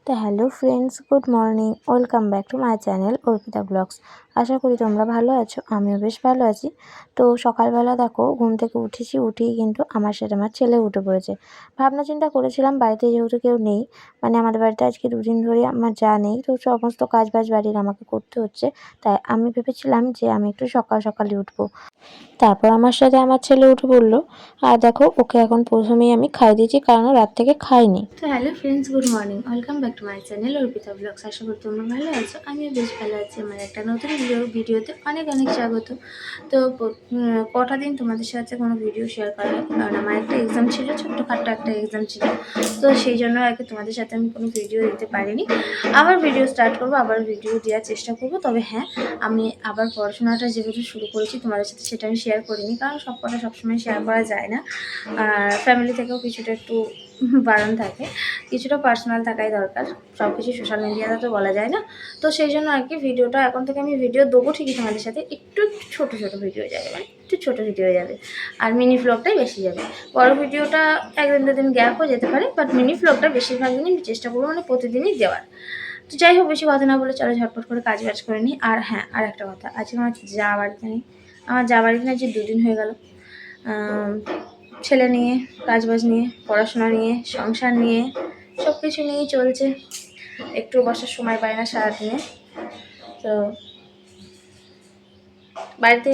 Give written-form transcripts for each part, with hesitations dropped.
তো hello friends, good morning. Welcome back to my channel Arpita vlogs. আশা করি তোমরা ভালো আছো, আমিও বেশ ভালো আছি। তো সকালবেলা দেখো ঘুম থেকে উঠেই কিন্তু আমার সাথে আমার ছেলে উঠে পড়েছে। ভাবনা চিন্তা করেছিলাম বাড়িতে যেহেতু কেউ নেই, মানে আমাদের বাড়িতে আজকে দুদিন ধরে আমার যা নেই, তো সমস্ত কাজবাজ বাড়ির আমাকে করতে হচ্ছে। তাই আমি ভেবেছিলাম যে আমি একটু সকাল সকালই উঠবো। তারপর আমার সাথে আমার ছেলে উঠে পড়লো। আর দেখো ওকে এখন প্রথমেই আমি খাইয়ে দিয়েছি, কারণ রাত থেকে খাইনি। তো hello friends, good morning. Welcome back to my channel Arpita vlogs. আশা করি তোমরা ভালো আছো, আমিও বেশ ভালো আছি। আমার একটা নতুন ভিডিওতে অনেক অনেক স্বাগত। তো কটা দিন তোমাদের সাথে কোনো ভিডিও শেয়ার করা হয়, কারণ আমার একটা এক্সাম ছিল, ছোট্টখাট্টো একটা এক্সাম ছিল। তো সেই জন্য আর কি তোমাদের সাথে আমি কোনো ভিডিও দিতে পারিনি। আবার ভিডিও স্টার্ট করবো, আবার ভিডিও দেওয়ার চেষ্টা করবো। তবে হ্যাঁ, আমি আবার পড়াশোনাটা যেহেতু শুরু করেছি তোমাদের সাথে, সেটা আমি শেয়ার করিনি, কারণ সব কথা সবসময় শেয়ার করা যায় না। আর ফ্যামিলি থেকেও কিছুটা একটু বারণ থাকে, কিছুটা পার্সোনাল থাকাই দরকার। সব কিছু সোশ্যাল মিডিয়াতে তো বলা যায় না। তো সেই জন্য আর কি ভিডিওটা এখন থেকে আমি ভিডিও দেবো ঠিকই তোমাদের সাথে, একটু ছোটো ছোটো ভিডিও যাবে, মানে একটু ছোটো ভিডিও যাবে। আর মিনি ব্লগটাই বেশি যাবে। বড় ভিডিওটা একদিন দুদিন গ্যাপও যেতে পারে, বাট মিনি ব্লগটা বেশিরভাগ দিনই চেষ্টা করবো মানে প্রতিদিনই দেওয়ার। তো যাই হোক, বেশি কথা না বলে চলো ঝটপট করে কাজ বাজ করে নিই। আর হ্যাঁ, আর একটা কথা, আজকে আমার যা বাড়িতে নেই। আমার যা বাড়িতে নেই যে 2 দিন হয়ে গেল। ছেলে নিয়ে, কাজবাজ নিয়ে, পড়াশোনা নিয়ে, সংসার নিয়ে, সব কিছু নিয়েই চলছে। একটু বসার সময় পায় না সারাদিনে। তো বাড়িতে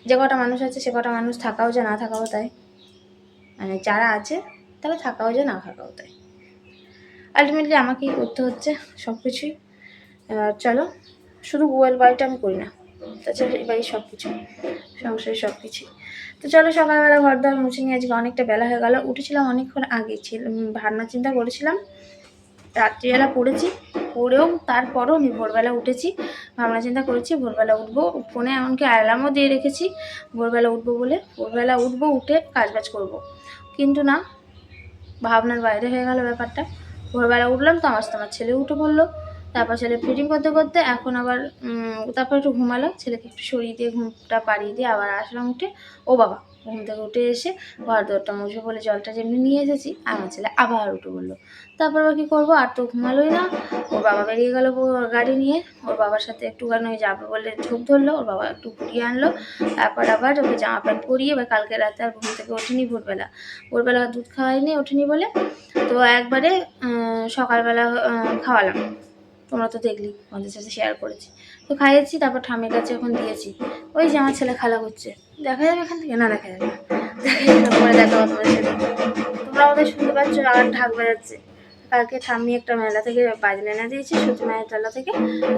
যে কটা মানুষ আছে সে কটা মানুষ থাকাও যে না থাকাও তাই, মানে যারা আছে তারা থাকাও যে না থাকাও তাই। আলটিমেটলি আমাকেই করতে হচ্ছে সব কিছুই। চলো, শুধু গোয়াল বাড়িটা আমি করি না, তাছাড়া এই বাড়ির সব কিছু, সংসারের সব কিছুই। তো চলো, সকালবেলা ঘর দর মুছে নিয়ে আজকে অনেকটা বেলা হয়ে গেল। উঠেছিলাম অনেকক্ষণ আগে, ভাবনা চিন্তা করেছিলাম, রাত্রিবেলা পড়েছি, পড়েও তারপরও আমি ভোরবেলা উঠেছি। ভাবনা চিন্তা করেছি ভোরবেলা উঠবো, ফোনে এমনকি অ্যালার্মও দিয়ে রেখেছি ভোরবেলা উঠবো বলে। ভোরবেলা উঠবো, উঠে কাজবাজ করব, কিন্তু না, ভাবনার বাইরে হয়ে গেল ব্যাপারটা। ভোরবেলা উঠলাম তো আমার ছেলে উঠে পড়লো। তারপর ছেলে ফিটিং করতে করতে এখন আবার তারপর একটু ঘুমালো, ছেলেকে একটু সরিয়ে দিয়ে ঘুমটা পাড়িয়ে দিয়ে আবার আসলাম উঠে। ও বাবা, ঘুম থেকে উঠে এসে ঘর দরটা মুছবো বলে জলটা যেমনি নিয়ে এসেছি, আমার ছেলে আবার উঠে বললো। তারপর আবার কী করবো, আর তো ঘুমালোই না। ওর বাবা বেরিয়ে গেলো গাড়ি নিয়ে, ওর বাবার সাথে একটুখানি যাবে বলে ঝোঁক ধরলো, ওর বাবা একটু ঘুরিয়ে আনলো। তারপর আবার ওকে জামা প্যান্ট পরিয়ে, এবার কালকে রাতে আর ঘুম থেকে ওঠেনি ভোরবেলা দুধ খাওয়াইনি, ওঠেনি বলে। তো একবারে সকালবেলা খাওয়ালাম, তোমরা তো দেখলি, আমাদের সাথে শেয়ার করেছি। তো খাইয়েছি, তারপর ঠাম্মির কাছে এখন দিয়েছি। ওই যে আমার ছেলে খেলা করছে, দেখা যাবে এখান থেকে, না দেখা যাবে না, দেখা যাবে পরে দেখাবো তোমাদের সাথে। তোমরা আমাদের শুনতে পাচ্ছ আর ঢাক বাজাচ্ছে। কালকে ঠাম্মি একটা মেলা থেকে বাজনা এনে দিয়েছি, সত্যি মায়ের তলা থেকে,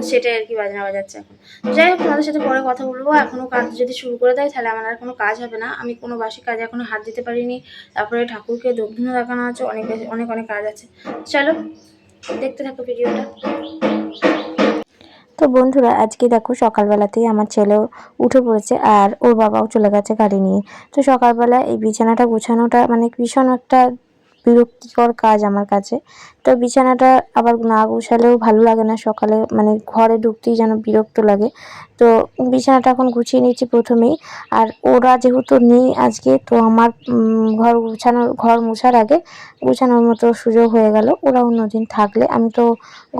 সেটাই আর কি বাজনা বাজাচ্ছে এখন। যাই হোক, তোমাদের সাথে পরে কথা বলবো। এখনও কাজ যদি শুরু করে দেয় তাহলে আমার আর কোনো কাজ হবে না। আমি কোনো বাসি কাজে এখনও হাত দিতে পারিনি। তারপরে ঠাকুরকে দক্ষিণা দেখানো আছে, অনেক অনেক অনেক কাজ আছে। চলো দেখতে থাকো ভিডিওটা। তো বন্ধুরা, আজকে দেখো সকালবেলাতেই আমার ছেলেও উঠে পড়েছে আর ওর বাবাও চলে গেছে গাড়ি নিয়ে। তো সকালবেলা এই বিছানাটা গোছানোটা মানে ভীষণ একটা বিরক্তিকর কাজ আমার কাছে। তো বিছানাটা আবার না গোছালেও ভালো লাগে না, সকালে মানে ঘরে ঢুকতেই যেন বিরক্ত লাগে। তো বিছানাটা এখন গুছিয়ে নিচ্ছি প্রথমেই। আর ওরা যেহেতু নেই আজকে, তো আমার ঘর মোছার আগে গোছানোর মতো সুযোগ হয়ে গেল। ওরা অন্যদিন থাকলে আমি তো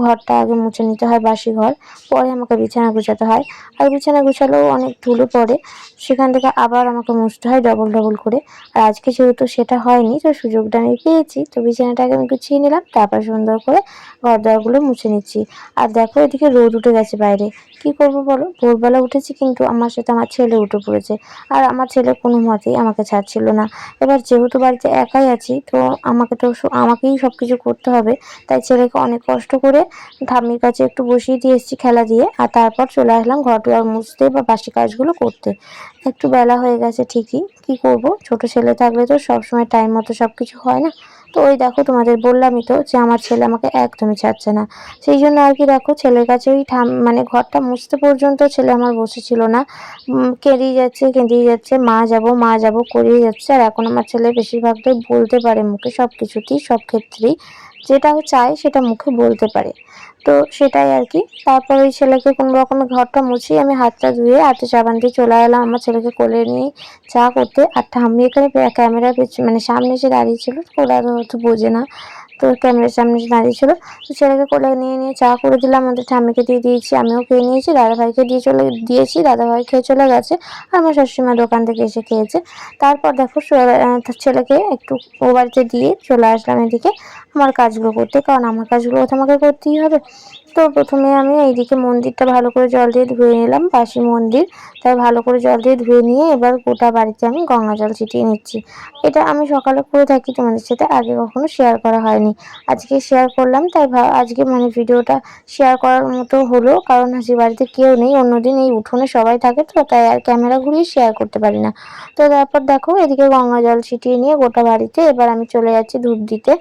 ঘরটা আগে মুছে নিতে হয়, বাসি ঘর, পরে আমাকে বিছানা গোছাতে হয়। আর বিছানা গোছালেও অনেক ধুলো পড়ে, সেখান থেকে আবার আমাকে মুছতে হয় ডবল ডবল করে। আর আজকে যেহেতু সেটা হয়নি, তো সুযোগটা আমি পেয়েছি, তো বিছানাটাকে আমি গুছিয়ে নিলাম, তারপর সুন্দর করে ঘর দরগুলো মুছে নিচ্ছি। আর দেখো এদিকে রোদ উঠে গেছে বাইরে, কি করব বলো, ভোরবেলা উঠেছি কিন্তু আমার সাথে আমার ছেলে উঠে পড়েছে। আর আমার ছেলে কোনো মতেই আমাকে ছাড়ছিল না। এবার যেহেতু বাড়িতে একাই আছি, তো আমাকেই সব কিছু করতে হবে। তাই ছেলেকে অনেক কষ্ট করে ঠাম্মির কাছে একটু বসিয়ে দিয়ে এসেছি খেলা দিয়ে, আর তারপর চলে আসলাম ঘরদুয়ার মুছতে বা বাসি কাজগুলো করতে। একটু বেলা হয়ে গেছে ঠিকই, কি করব, ছোট ছেলে থাকলে তো সবসময় টাইম মতো সব কিছু হয় না। তো ওই দেখো, তোমাদের বললামই তো যে আমার ছেলে আমাকে একদমই ছাড়ছে না। সেই জন্য আর কি দেখো, ছেলের কাছে ওই মানে ঘরটা মুছতে পর্যন্ত ছেলে আমার বসেছিল না। কেঁদেই যাচ্ছে, মা যাব করেই যাচ্ছে। আর এখন আমার ছেলে বেশিরভাগটাই বলতে পারে মুখে, সব কিছুতেই, সব ক্ষেত্রেই যেটা চায় সেটা মুখে বলতে পারে। তো সেটাই আর কি। তারপর ওই ছেলেকে কোনো রকমের ঘরটা মুছিয়ে আমি হাতটা ধুয়ে হাতে সাবান দিয়ে চলে এলাম আমার ছেলেকে কোলে নিয়ে চা করতে। আর ঠাম্মি এখানে ক্যামেরার মানে সামনে এসে দাঁড়িয়ে ছিল, ওরা হয়তো বোঝে না। তো ক্যামেরার সামনে দাঁড়িয়েছিল। তো ছেলেকে কোলে নিয়ে নিয়ে চা করে দিলাম, আমাদের ঠাম্মিকে দিয়ে দিয়েছি, আমিও খেয়ে নিয়েছি, দাদাভাইকে দিয়েছি, দাদাভাই খেয়ে চলে গেছে, আর আমার শাশুড়িমা দোকান থেকে এসে খেয়েছে। তারপর দেখো ছেলেকে একটু ও বাড়িতে দিয়ে চলে আসলাম এদিকে আমার কাজগুলো করতে, কারণ আমার কাজগুলো তো আমাকে করতেই হবে। তো প্রথমে আমি এইদিকে মন্দিরটা ভালো করে জল দিয়ে ধুয়ে নিলাম, বাসি মন্দির, তাই ভালো করে জল দিয়ে ধুয়ে নিয়ে এবার গোটা বাড়িতে আমি গঙ্গা জল ছিটিয়ে নিচ্ছি। এটা আমি সকালে করে থাকি, তোমাদের সাথে আগে কখনো শেয়ার করা হয়নি, আজকে শেয়ার করলাম। তাই আজকে মানে ভিডিওটা শেয়ার করার মতো হলো, কারণ হাসি বাড়িতে কেউ নেই, অন্যদিন এই উঠোনে সবাই থাকে, তো তাই আর ক্যামেরা ঘুরিয়ে শেয়ার করতে পারি না। তো তারপর দেখো এদিকে গঙ্গা জল ছিটিয়ে নিয়ে গোটা বাড়িতে এবার আমি চলে যাচ্ছি ধূপ দিতে।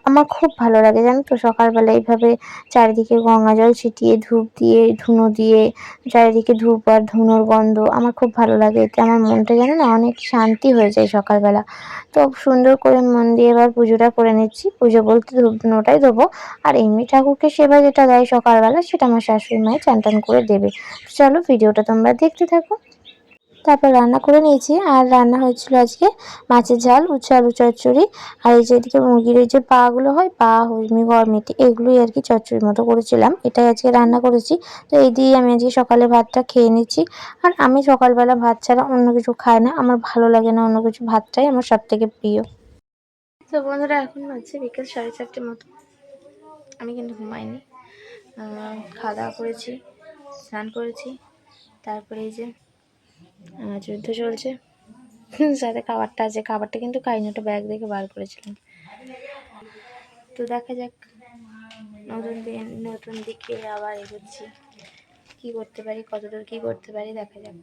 আমার খুব ভালো লাগে জানো তো, সকালবেলা এইভাবে চারিদিকে গঙ্গা জল ছিটিয়ে ধূপ দিয়ে ধুনো দিয়ে চারিদিকে ধূপ আর ধুনোর গন্ধ আমার খুব ভালো লাগে, এতে আমার মনটা যেন না অনেক শান্তি হয়ে যায় সকালবেলা। তো সুন্দর করে মন দিয়ে এবার পুজোটা করে নিচ্ছি, পুজো বলতে ধূপ ধুনোটাই দেবো, আর এমনি ঠাকুরকে সেবা যেটা দেয় সকালবেলা সেটা আমার শাশুড়ি মায়ের চান টান করে দেবে। চলো ভিডিওটা তোমরা দেখতে থাকো। তারপর রান্না করে নিয়েছি, আর রান্না হয়েছিল আজকে মাছের ঝাল, উচ্ছে আলু চচ্চড়ি, আর এই যে এদিকে মুরগির যে পাগুলো হয়, পা হজমি গরমিটি, এগুলোই আর কি চচ্চড়ির মতো করেছিলাম, এটাই আজকে রান্না করেছি। তো এই দিয়ে আমি আজকে সকালে ভাতটা খেয়ে নিচ্ছি। আর আমি সকালবেলা ভাত ছাড়া অন্য কিছু খাই না, আমার ভালো লাগে না অন্য কিছু, ভাতটাই আমার সব থেকে প্রিয়। তো বন্ধুরা এখন বাজছে বিকেল 4:30 মতো, আমি কিন্তু ঘুমাইনি, খাওয়া দাওয়া করেছি, স্নান করেছি, তারপরে এই যে যুদ্ধ চলছে, সাথে খাবারটা আছে, খাবারটা কিন্তু খাইনি, ওটা ব্যাগ দেখে বার করেছিলাম। তো দেখা যাক, নতুন দিকে আবার এগোচ্ছি, কী করতে পারি, কতদূর কী করতে পারি দেখা যাক।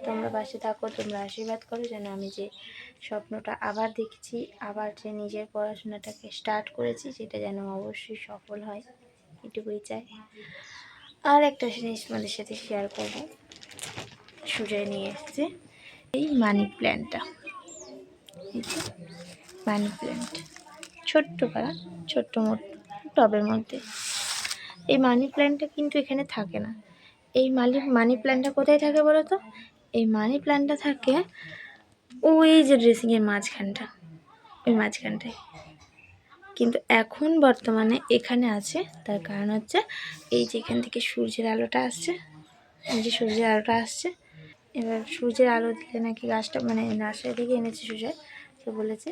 তোমরা পাশে থাকো, তোমরা আশীর্বাদ করো যেন আমি যে স্বপ্নটা আবার দেখছি, আবার যে নিজের পড়াশোনাটাকে স্টার্ট করেছি সেটা যেন অবশ্যই সফল হয়, এটুকুই চাই। আর একটা জিনিস তোমাদের সাথে শেয়ার করবো, সুজয় নিয়ে এসছে এই মানি প্ল্যান্টটা, এই যে মানি প্ল্যান্ট, ছোট্ট পাড়া, ছোট্ট টবের মধ্যে। এই মানি প্ল্যান্টটা কিন্তু এখানে থাকে না, এই মানি প্ল্যান্টটা কোথায় থাকে বলো তো? এই মানি প্ল্যান্টটা থাকে ওই যে ড্রেসিংয়ের মাঝখানটা, ওই মাঝখানটায়। কিন্তু এখন বর্তমানে এখানে আছে, তার কারণ হচ্ছে এই যে এখান থেকে সূর্যের আলোটা আসছে, এই যে সূর্যের আলোটা আসছে, এবার সূর্যের আলো দিলে নাকি গাছটা, মানে নার্সারি থেকে এনেছে সুজয়, তো বলেছে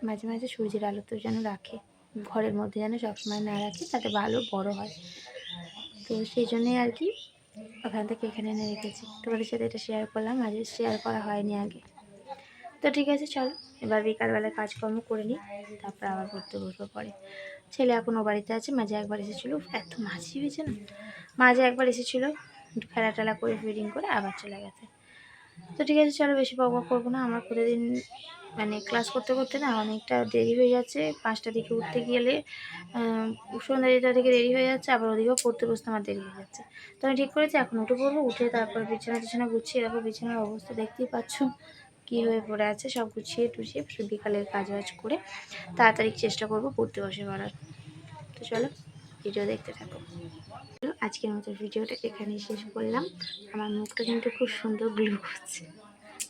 মাঝে মাঝে সূর্যের আলো তো যেন রাখে, ঘরের মধ্যে যেন সবসময় না রাখে, তাতে ভালো বড় হয়। তো সেই জন্যই আর কি ওখান থেকে এখানে এনে রেখেছি, তোমাদের সাথে এটা শেয়ার করলাম, আজ শেয়ার করা হয়নি আগে। তো ঠিক আছে চলো, এবার বিকালবেলায় কাজকর্ম করে নিই, তারপর আবার পড়তে বসবো পরে। ছেলে এখন ও বাড়িতে আছে, মাঝে একবার এসেছিলো, এত মাঝি হয়েছে না, মাঝে একবার এসেছিলো, খেলা টেলা করে ফিডিং করে আবার চলে গেছে। তো ঠিক আছে চলো, বেশি বকবক করবো না, আমার প্রতিদিন মানে ক্লাস করতে করতে না অনেকটা দেরি হয়ে যাচ্ছে, 5টার দিকে উঠতে গেলে সন্ধ্যা 4টার দিকে দেরি হয়ে যাচ্ছে, আবার ওদিকেও পড়তে বসতে আমার দেরি হয়ে যাচ্ছে। তো আমি ঠিক করেছি এখন উঠে পড়বো, উঠে তারপর বিছানা গুছিয়ে রাখবো, বিছানার অবস্থা দেখতেই পাচ্ছ কী হয়ে পড়ে আছে, সব গুছিয়ে টুছিয়ে বিকালের কাজ বাজ করে তাড়াতাড়ি চেষ্টা করবো পড়তে বসে পড়ার। তো চলো ভিডিও দেখতে থাকো। আজকের মতো ভিডিওটা এখানেই শেষ করলাম, আমার মুখটা কিন্তু খুব সুন্দর গ্লো করছে,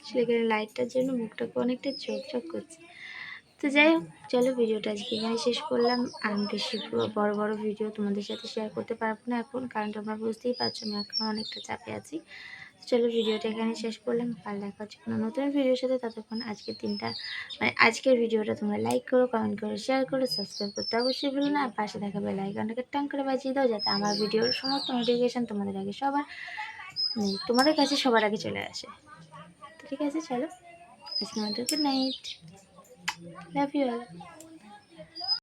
সেখানে লাইটটার জন্য মুখটাকে অনেকটা চকচক করছে। তো যাই হোক চলো, ভিডিওটা আজকে এখানে শেষ করলাম, আমি বেশি বড় বড় ভিডিও তোমাদের সাথে শেয়ার করতে পারবো না এখন, কারণ তোমরা বুঝতেই পারছো আমি এখন অনেকটা চাপে আছি। চলো ভিডিওটা এখানে শেষ করলাম, কাল দেখা হচ্ছে কোনো নতুন ভিডিওর সাথে, ততক্ষণ আজকের ভিডিওটা তোমরা লাইক করো, কমেন্ট করো, শেয়ার করো, সাবস্ক্রাইব করতে অবশ্যই ভুলো না, আর পাশে থাকা বেল আইকনটাকে টাং করে বাজিয়ে দাও, যাতে আমার ভিডিওর সমস্ত নোটিফিকেশান তোমাদের আগে তোমাদের কাছে সবার আগে চলে আসে। তো ঠিক আছে চলো, আজকের মতো good night, love you all.